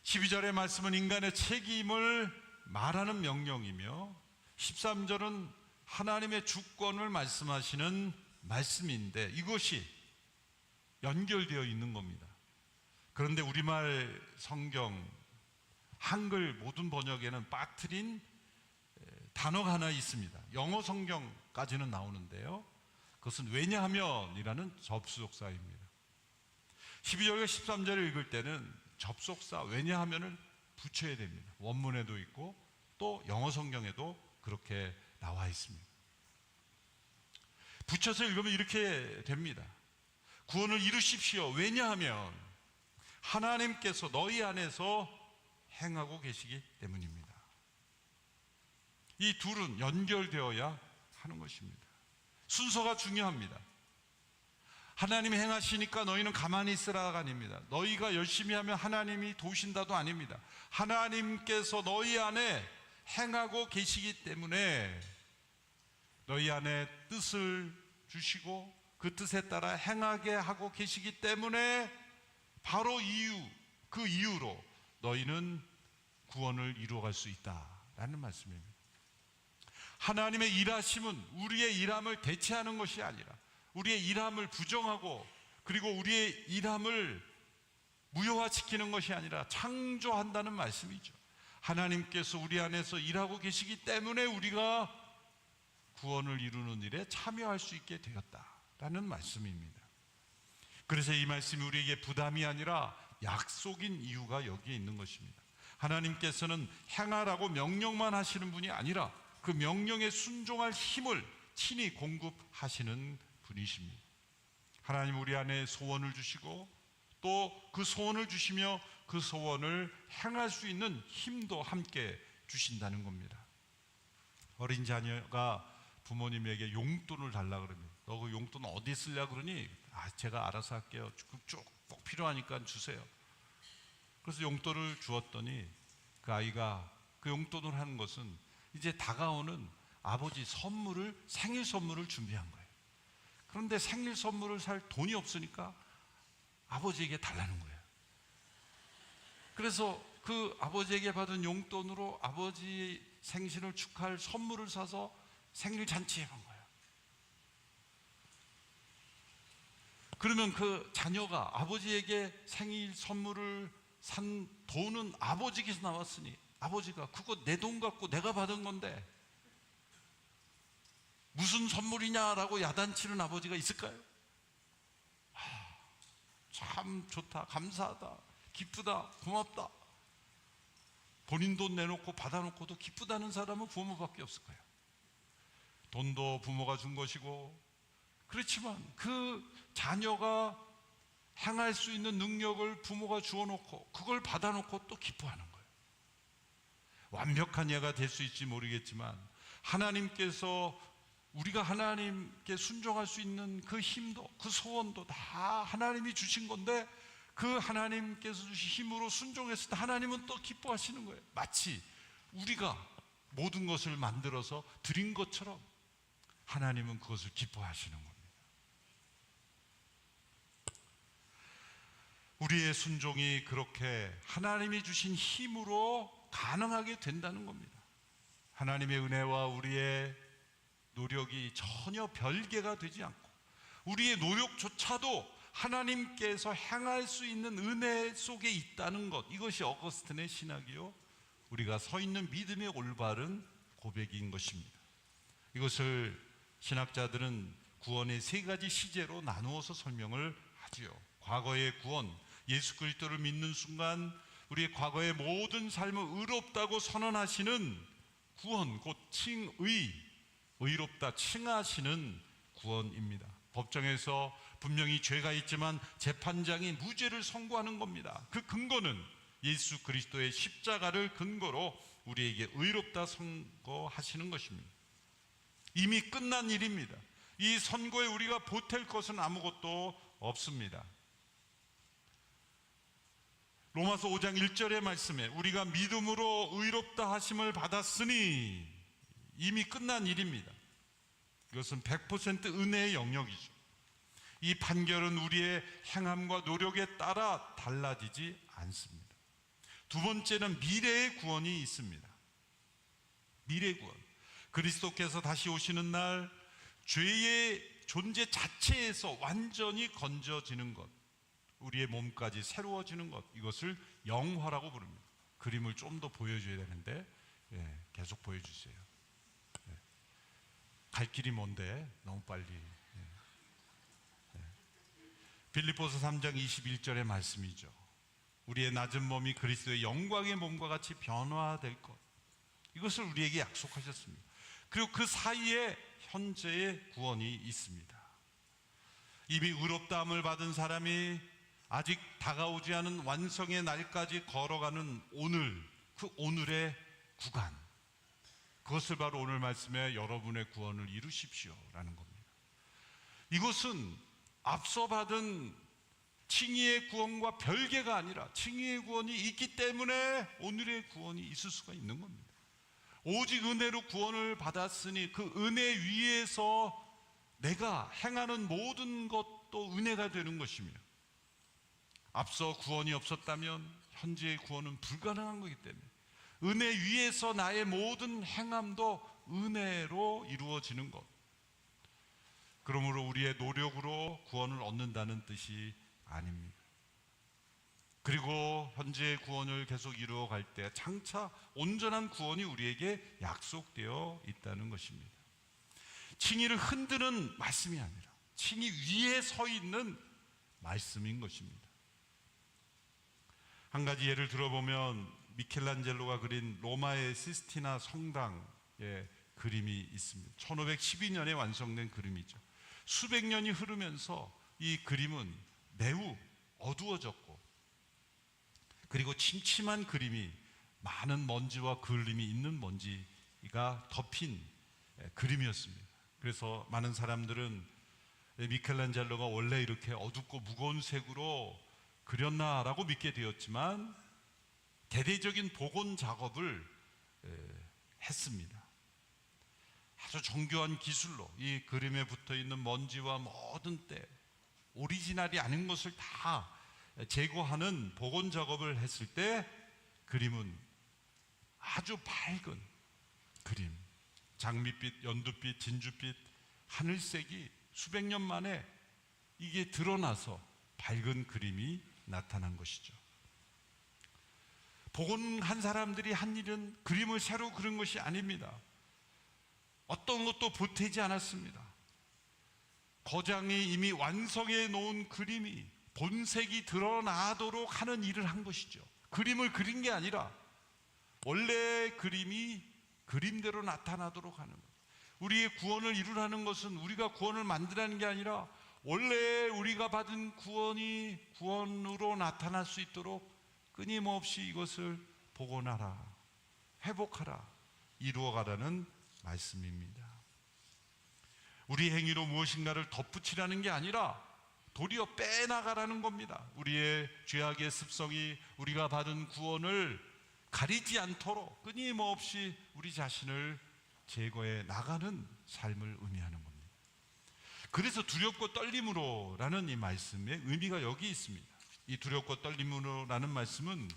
12절의 말씀은 인간의 책임을 말하는 명령이며 13절은 하나님의 주권을 말씀하시는 말씀인데 이것이 연결되어 있는 겁니다. 그런데 우리말 성경 한글 모든 번역에는 빠뜨린 단어가 하나 있습니다. 영어 성경까지는 나오는데요, 그것은 왜냐하면이라는 접속사입니다. 12절과 13절을 읽을 때는 접속사 왜냐하면을 붙여야 됩니다. 원문에도 있고 또 영어 성경에도 그렇게 나와 있습니다. 붙여서 읽으면 이렇게 됩니다. 구원을 이루십시오. 왜냐하면 하나님께서 너희 안에서 행하고 계시기 때문입니다. 이 둘은 연결되어야 하는 것입니다. 순서가 중요합니다. 하나님이 행하시니까 너희는 가만히 있으라가 아닙니다. 너희가 열심히 하면 하나님이 도우신다도 아닙니다. 하나님께서 너희 안에 행하고 계시기 때문에 너희 안에 뜻을 주시고 그 뜻에 따라 행하게 하고 계시기 때문에 바로 그 이유로 너희는 구원을 이루어갈 수 있다라는 말씀입니다. 하나님의 일하심은 우리의 일함을 대체하는 것이 아니라 우리의 일함을 부정하고 그리고 우리의 일함을 무효화시키는 것이 아니라 창조한다는 말씀이죠. 하나님께서 우리 안에서 일하고 계시기 때문에 우리가 구원을 이루는 일에 참여할 수 있게 되었다라는 말씀입니다. 그래서 이 말씀이 우리에게 부담이 아니라 약속인 이유가 여기에 있는 것입니다. 하나님께서는 행하라고 명령만 하시는 분이 아니라 그 명령에 순종할 힘을 친히 공급하시는 분이십니다. 하나님 우리 안에 소원을 주시고 또 그 소원을 주시며 그 소원을 행할 수 있는 힘도 함께 주신다는 겁니다. 어린 자녀가 부모님에게 용돈을 달라 그러면 너 그 용돈 어디 쓰려 그러니? 제가 알아서 할게요. 쭉 꼭 필요하니까 주세요. 그래서 용돈을 주었더니 그 아이가 그 용돈을 하는 것은 이제 다가오는 아버지 생일 선물을 준비한 거예요. 그런데 생일 선물을 살 돈이 없으니까 아버지에게 달라는 거예요. 그래서 그 아버지에게 받은 용돈으로 아버지 생신을 축하할 선물을 사서 생일 잔치에 간 거예요. 그러면 그 자녀가 아버지에게 생일 선물을 산 돈은 아버지께서 나왔으니 아버지가 그거 내 돈 갖고 내가 받은 건데 무슨 선물이냐라고 야단치는 아버지가 있을까요? 참 좋다, 감사하다, 기쁘다, 고맙다. 본인 돈 내놓고 받아놓고도 기쁘다는 사람은 부모밖에 없을 거예요. 돈도 부모가 준 것이고 그렇지만 그 자녀가 행할 수 있는 능력을 부모가 주어놓고 그걸 받아놓고 또 기뻐하는 거예요. 완벽한 예가 될 수 있지 모르겠지만 하나님께서 우리가 하나님께 순종할 수 있는 그 힘도 그 소원도 다 하나님이 주신 건데 그 하나님께서 주신 힘으로 순종했을 때 하나님은 또 기뻐하시는 거예요. 마치 우리가 모든 것을 만들어서 드린 것처럼 하나님은 그것을 기뻐하시는 겁니다. 우리의 순종이 그렇게 하나님이 주신 힘으로 가능하게 된다는 겁니다. 하나님의 은혜와 우리의 노력이 전혀 별개가 되지 않고 우리의 노력조차도 하나님께서 행할 수 있는 은혜 속에 있다는 것, 이것이 어거스틴의 신학이요 우리가 서 있는 믿음의 올바른 고백인 것입니다. 이것을 신학자들은 구원의 세 가지 시제로 나누어서 설명을 하지요. 과거의 구원, 예수 그리스도를 믿는 순간 우리의 과거의 모든 삶을 의롭다고 선언하시는 구원, 곧 칭의, 의롭다 칭하시는 구원입니다. 법정에서 분명히 죄가 있지만 재판장이 무죄를 선고하는 겁니다. 그 근거는 예수 그리스도의 십자가를 근거로 우리에게 의롭다 선고하시는 것입니다. 이미 끝난 일입니다. 이 선고에 우리가 보탤 것은 아무것도 없습니다. 로마서 5장 1절의 말씀에 우리가 믿음으로 의롭다 하심을 받았으니 이미 끝난 일입니다. 이것은 100% 은혜의 영역이죠. 이 판결은 우리의 행함과 노력에 따라 달라지지 않습니다. 두 번째는 미래의 구원이 있습니다. 미래의 구원. 그리스도께서 다시 오시는 날 죄의 존재 자체에서 완전히 건져지는 것, 우리의 몸까지 새로워지는 것, 이것을 영화라고 부릅니다. 그림을 좀 더 보여줘야 되는데 계속 보여주세요. 갈 길이 먼데 너무 빨리. 빌립보서 3장 21절의 말씀이죠. 우리의 낮은 몸이 그리스도의 영광의 몸과 같이 변화될 것, 이것을 우리에게 약속하셨습니다. 그리고 그 사이에 현재의 구원이 있습니다. 이미 의롭다함을 받은 사람이 아직 다가오지 않은 완성의 날까지 걸어가는 오늘, 그 오늘의 구간, 그것을 바로 오늘 말씀에 여러분의 구원을 이루십시오라는 겁니다. 이것은 앞서 받은 칭의의 구원과 별개가 아니라 칭의의 구원이 있기 때문에 오늘의 구원이 있을 수가 있는 겁니다. 오직 은혜로 구원을 받았으니 그 은혜 위에서 내가 행하는 모든 것도 은혜가 되는 것이며, 앞서 구원이 없었다면 현재의 구원은 불가능한 거기 때문에 은혜 위에서 나의 모든 행함도 은혜로 이루어지는 것, 그러므로 우리의 노력으로 구원을 얻는다는 뜻이 아닙니다. 그리고 현재의 구원을 계속 이루어갈 때 장차 온전한 구원이 우리에게 약속되어 있다는 것입니다. 칭의를 흔드는 말씀이 아니라 칭의 위에 서 있는 말씀인 것입니다. 한 가지 예를 들어보면 미켈란젤로가 그린 로마의 시스티나 성당의 그림이 있습니다. 1512년에 완성된 그림이죠. 수백 년이 흐르면서 이 그림은 매우 어두워졌고, 그리고 침침한 그림이 많은 먼지와 그을림이 있는 먼지가 덮인 그림이었습니다. 그래서 많은 사람들은 미켈란젤로가 원래 이렇게 어둡고 무거운 색으로 그렸나라고 믿게 되었지만 대대적인 복원 작업을 했습니다. 아주 정교한 기술로 이 그림에 붙어있는 먼지와 모든 때 오리지널이 아닌 것을 다 제거하는 복원 작업을 했을 때 그림은 아주 밝은 그림, 장밋빛, 연두빛, 진주빛, 하늘색이 수백 년 만에 이게 드러나서 밝은 그림이 나타난 것이죠. 복원한 사람들이 한 일은 그림을 새로 그린 것이 아닙니다. 어떤 것도 보태지 않았습니다. 거장이 이미 완성해 놓은 그림이 본색이 드러나도록 하는 일을 한 것이죠. 그림을 그린 게 아니라 원래 그림이 그림대로 나타나도록 하는 것. 우리의 구원을 이루라는 것은 우리가 구원을 만들라는 게 아니라 원래 우리가 받은 구원이 구원으로 나타날 수 있도록 끊임없이 이것을 복원하라, 회복하라, 이루어가라는 말씀입니다. 우리 행위로 무엇인가를 덧붙이라는 게 아니라 도리어 빼나가라는 겁니다. 우리의 죄악의 습성이 우리가 받은 구원을 가리지 않도록 끊임없이 우리 자신을 제거해 나가는 삶을 의미하는 겁니다. 그래서 두렵고 떨림으로라는 이 말씀의 의미가 여기 있습니다. 이 두렵고 떨림으로라는 말씀은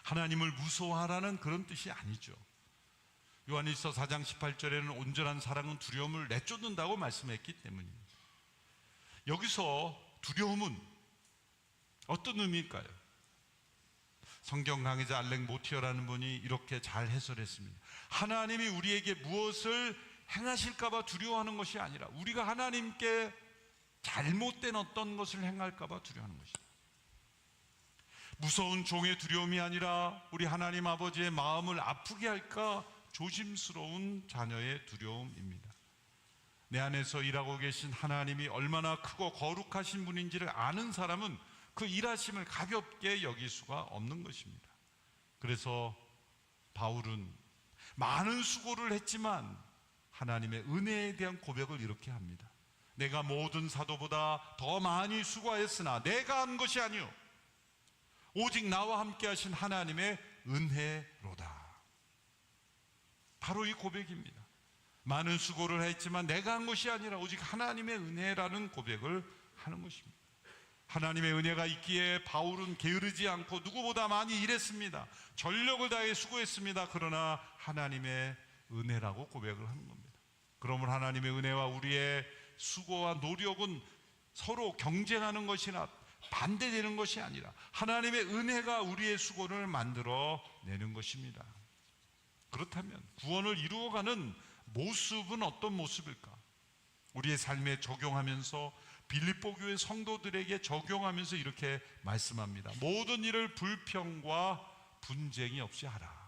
하나님을 무서워하라는 그런 뜻이 아니죠. 요한일서 4장 18절에는 온전한 사랑은 두려움을 내쫓는다고 말씀했기 때문입니다. 여기서 두려움은 어떤 의미일까요? 성경 강의자 알렉 모티어라는 분이 이렇게 잘 해설했습니다. 하나님이 우리에게 무엇을 행하실까 봐 두려워하는 것이 아니라 우리가 하나님께 잘못된 어떤 것을 행할까 봐 두려워하는 것이다. 무서운 종의 두려움이 아니라 우리 하나님 아버지의 마음을 아프게 할까 조심스러운 자녀의 두려움입니다. 내 안에서 일하고 계신 하나님이 얼마나 크고 거룩하신 분인지를 아는 사람은 그 일하심을 가볍게 여길 수가 없는 것입니다. 그래서 바울은 많은 수고를 했지만 하나님의 은혜에 대한 고백을 이렇게 합니다. 내가 모든 사도보다 더 많이 수고하였으나 내가 한 것이 아니요 오직 나와 함께 하신 하나님의 은혜로다. 바로 이 고백입니다. 많은 수고를 했지만 내가 한 것이 아니라 오직 하나님의 은혜라는 고백을 하는 것입니다. 하나님의 은혜가 있기에 바울은 게으르지 않고 누구보다 많이 일했습니다. 전력을 다해 수고했습니다. 그러나 하나님의 은혜라고 고백을 하는 겁니다. 그러면 하나님의 은혜와 우리의 수고와 노력은 서로 경쟁하는 것이나 반대되는 것이 아니라 하나님의 은혜가 우리의 수고를 만들어 내는 것입니다. 그렇다면 구원을 이루어가는 모습은 어떤 모습일까? 우리의 삶에 적용하면서 빌립보 교회 성도들에게 적용하면서 이렇게 말씀합니다. 모든 일을 불평과 분쟁이 없이 하라.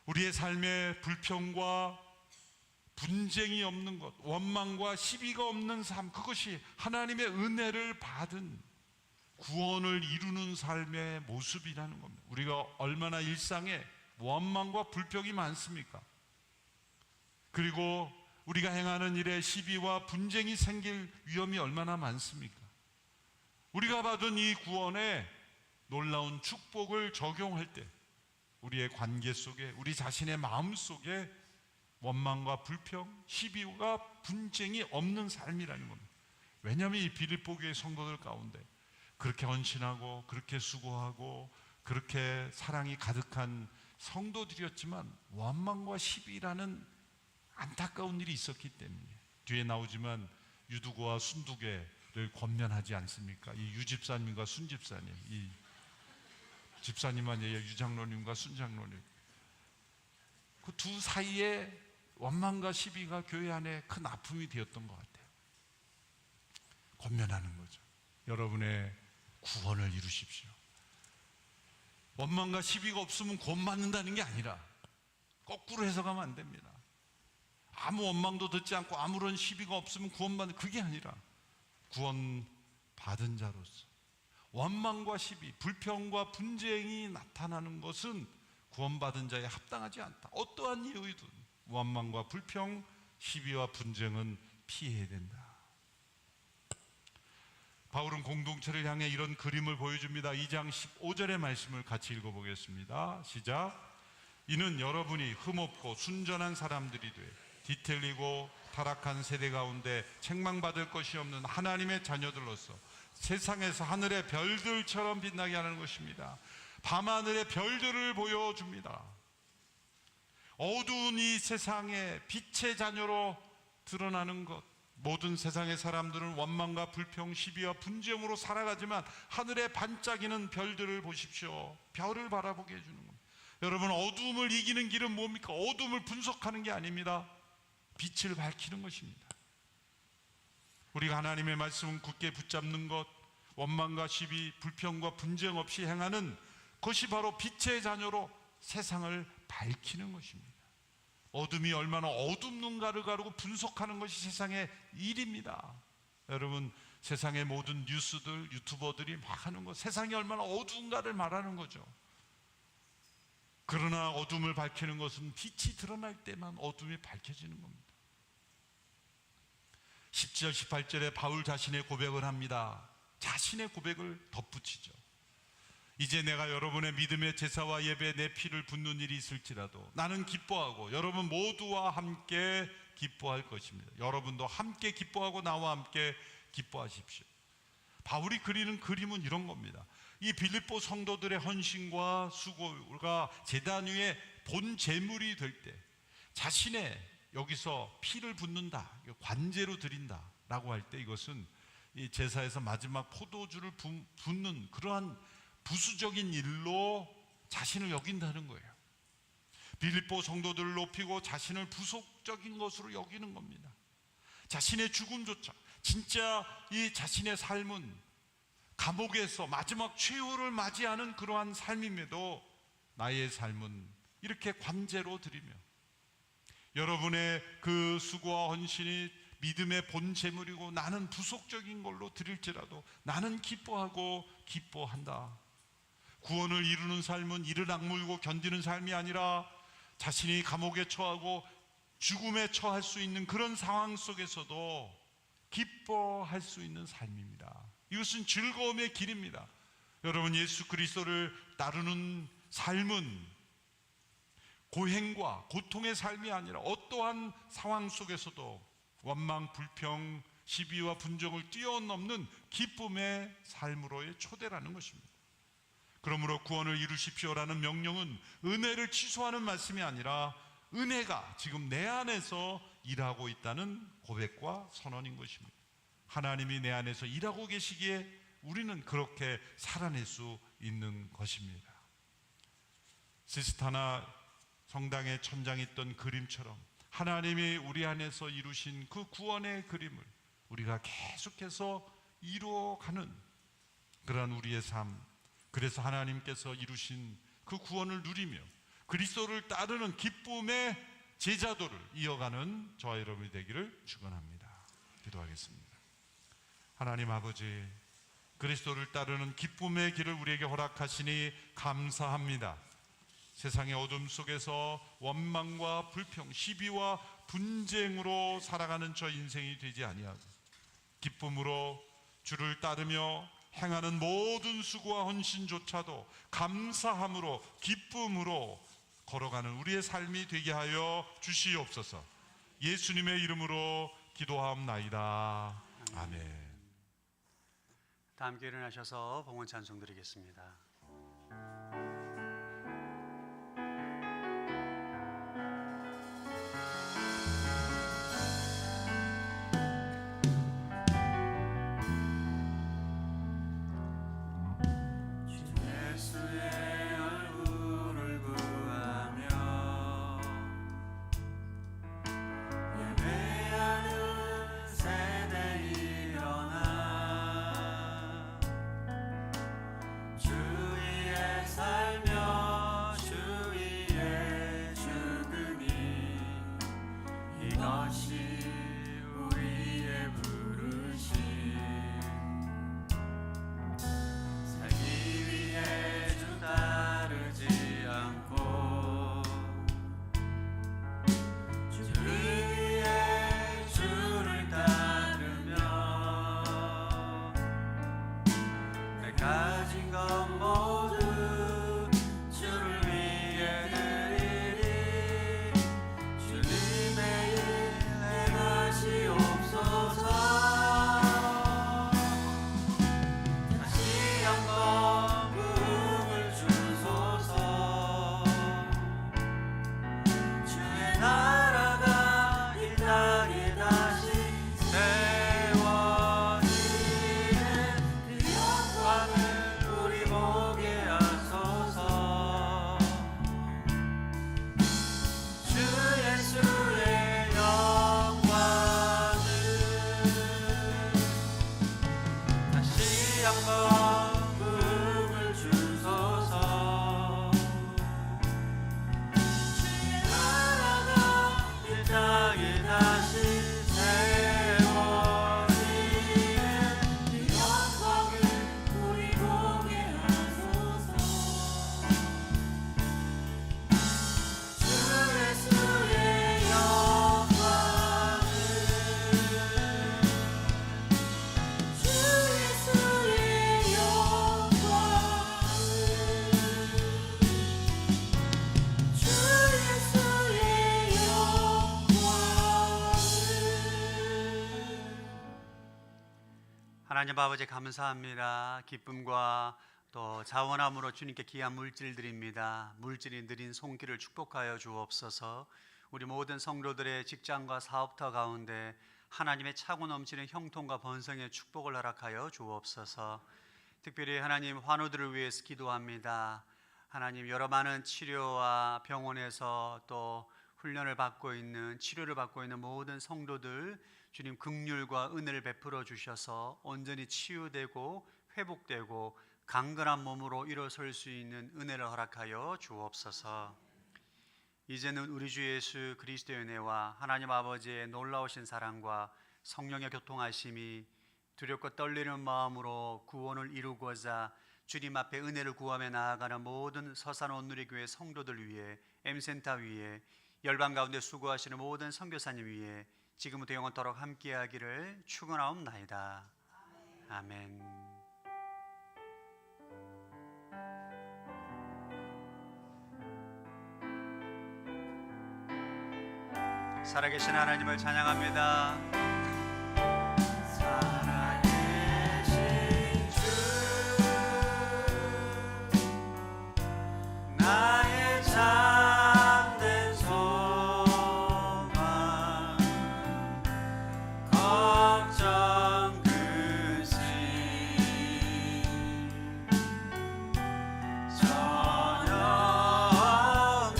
우리의 삶에 불평과 분쟁이 없는 것, 원망과 시비가 없는 삶, 그것이 하나님의 은혜를 받은 구원을 이루는 삶의 모습이라는 겁니다. 우리가 얼마나 일상에 원망과 불평이 많습니까? 그리고 우리가 행하는 일에 시비와 분쟁이 생길 위험이 얼마나 많습니까? 우리가 받은 이 구원에 놀라운 축복을 적용할 때 우리의 관계 속에, 우리 자신의 마음 속에 원망과 불평, 시비와 분쟁이 없는 삶이라는 겁니다. 왜냐하면 이 빌립보 교회 성도들 가운데 그렇게 헌신하고 그렇게 수고하고 그렇게 사랑이 가득한 성도들이었지만 원망과 시비라는 안타까운 일이 있었기 때문에 뒤에 나오지만 유두고와 순두개를 권면하지 않습니까? 이 유집사님과 순집사님, 이 집사님 아니에요. 유장로님과 순장로님. 그 두 사이에 원망과 시비가 교회 안에 큰 아픔이 되었던 것 같아요. 권면하는 거죠. 여러분의 구원을 이루십시오. 원망과 시비가 없으면 구원받는다는 게 아니라 거꾸로 해석하면 안 됩니다. 아무 원망도 듣지 않고 아무런 시비가 없으면 구원받는, 그게 아니라 구원받은 자로서 원망과 시비, 불평과 분쟁이 나타나는 것은 구원받은 자에 합당하지 않다. 어떠한 이유이든 원망과 불평, 시비와 분쟁은 피해야 된다. 바울은 공동체를 향해 이런 그림을 보여줍니다. 2장 15절의 말씀을 같이 읽어보겠습니다. 시작. 이는 여러분이 흠없고 순전한 사람들이 돼 뒤틀리고 타락한 세대 가운데 책망받을 것이 없는 하나님의 자녀들로서 세상에서 하늘의 별들처럼 빛나게 하는 것입니다. 밤하늘의 별들을 보여줍니다. 어두운 이 세상에 빛의 자녀로 드러나는 것. 모든 세상의 사람들은 원망과 불평, 시비와 분쟁으로 살아가지만 하늘에 반짝이는 별들을 보십시오. 별을 바라보게 해주는 겁니다. 여러분, 어두움을 이기는 길은 뭡니까? 어두움을 분석하는 게 아닙니다. 빛을 밝히는 것입니다. 우리가 하나님의 말씀을 굳게 붙잡는 것, 원망과 시비, 불평과 분쟁 없이 행하는 것이 바로 빛의 자녀로 세상을 밝히는 것입니다. 어둠이 얼마나 어둡는가를 가르고 분석하는 것이 세상의 일입니다. 여러분, 세상의 모든 뉴스들, 유튜버들이 막 하는 것, 세상이 얼마나 어두운가를 말하는 거죠. 그러나 어둠을 밝히는 것은 빛이 드러날 때만 어둠이 밝혀지는 겁니다. 10절, 18절에 바울 자신의 고백을 합니다. 자신의 고백을 덧붙이죠. 이제 내가 여러분의 믿음의 제사와 예배에 내 피를 붓는 일이 있을지라도 나는 기뻐하고 여러분 모두와 함께 기뻐할 것입니다. 여러분도 함께 기뻐하고 나와 함께 기뻐하십시오. 바울이 그리는 그림은 이런 겁니다. 이 빌립보 성도들의 헌신과 수고가 제단 위에 본 제물이 될 때 자신의 여기서 피를 붓는다, 관제로 드린다라고 할 때 이것은 이 제사에서 마지막 포도주를 붓는 그러한 부수적인 일로 자신을 여긴다는 거예요. 빌립보 성도들을 높이고 자신을 부속적인 것으로 여기는 겁니다. 자신의 죽음조차, 진짜 이 자신의 삶은 감옥에서 마지막 최후를 맞이하는 그러한 삶임에도 나의 삶은 이렇게 관제로 드리며 여러분의 그 수고와 헌신이 믿음의 본 제물이고 나는 부속적인 걸로 드릴지라도 나는 기뻐하고 기뻐한다. 구원을 이루는 삶은 이를 악물고 견디는 삶이 아니라 자신이 감옥에 처하고 죽음에 처할 수 있는 그런 상황 속에서도 기뻐할 수 있는 삶입니다. 이것은 즐거움의 길입니다. 여러분, 예수 그리스도를 따르는 삶은 고행과 고통의 삶이 아니라 어떠한 상황 속에서도 원망, 불평, 시비와 분정을 뛰어넘는 기쁨의 삶으로의 초대라는 것입니다. 그러므로 구원을 이루십시오라는 명령은 은혜를 취소하는 말씀이 아니라 은혜가 지금 내 안에서 일하고 있다는 고백과 선언인 것입니다. 하나님이 내 안에서 일하고 계시기에 우리는 그렇게 살아낼 수 있는 것입니다. 시스타나 성당의 천장에 있던 그림처럼 하나님이 우리 안에서 이루신 그 구원의 그림을 우리가 계속해서 이루어가는 그러한 우리의 삶, 그래서 하나님께서 이루신 그 구원을 누리며 그리스도를 따르는 기쁨의 제자도를 이어가는 저와 여러분이 되기를 축원합니다. 기도하겠습니다. 하나님 아버지, 그리스도를 따르는 기쁨의 길을 우리에게 허락하시니 감사합니다. 세상의 어둠 속에서 원망과 불평, 시비와 분쟁으로 살아가는 저 인생이 되지 아니하고 기쁨으로 주를 따르며 행하는 모든 수고와 헌신조차도 감사함으로 기쁨으로 걸어가는 우리의 삶이 되게 하여 주시옵소서. 예수님의 이름으로 기도하옵나이다. 아멘. 다 함께 일어나셔서 봉헌 찬송 드리겠습니다. 가진 것 모두 주를 위해 드리리. 주님의 일 내가 하나님 아버지 감사합니다. 기쁨과 또 자원함으로 주님께 귀한 물질 드립니다. 물질이 느린 손길을 축복하여 주옵소서. 우리 모든 성도들의 직장과 사업터 가운데 하나님의 차고 넘치는 형통과 번성의 축복을 허락하여 주옵소서. 특별히 하나님 환우들을 위해서 기도합니다. 하나님 여러 많은 치료와 병원에서 또 훈련을 받고 있는 치료를 받고 있는 모든 성도들 주님 긍휼과 은혜를 베풀어 주셔서 온전히 치유되고 회복되고 강건한 몸으로 일어설 수 있는 은혜를 허락하여 주옵소서. 이제는 우리 주 예수 그리스도의 은혜와 하나님 아버지의 놀라우신 사랑과 성령의 교통하심이 두렵고 떨리는 마음으로 구원을 이루고자 주님 앞에 은혜를 구하며 나아가는 모든 서산 온누리교회 성도들 위해 M센터 위에 열방 가운데 수고하시는 모든 선교사님 위해 지금부터 영원토록 함께하기를 축원하옵나이다. 아멘. 살아계신 하나님을 찬양합니다. 살아계신 주 나의 참된 소망 걱정 근심 전혀 없네.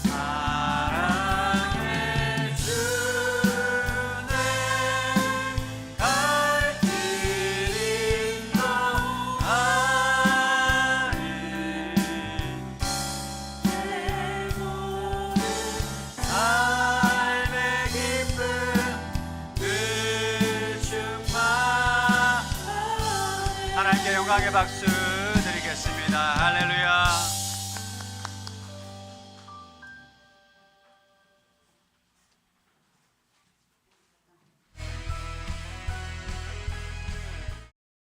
사랑해 주네 갈 길 인도하리 삶의 기쁨 늘 충만하리. 하나님께 영광의 박수.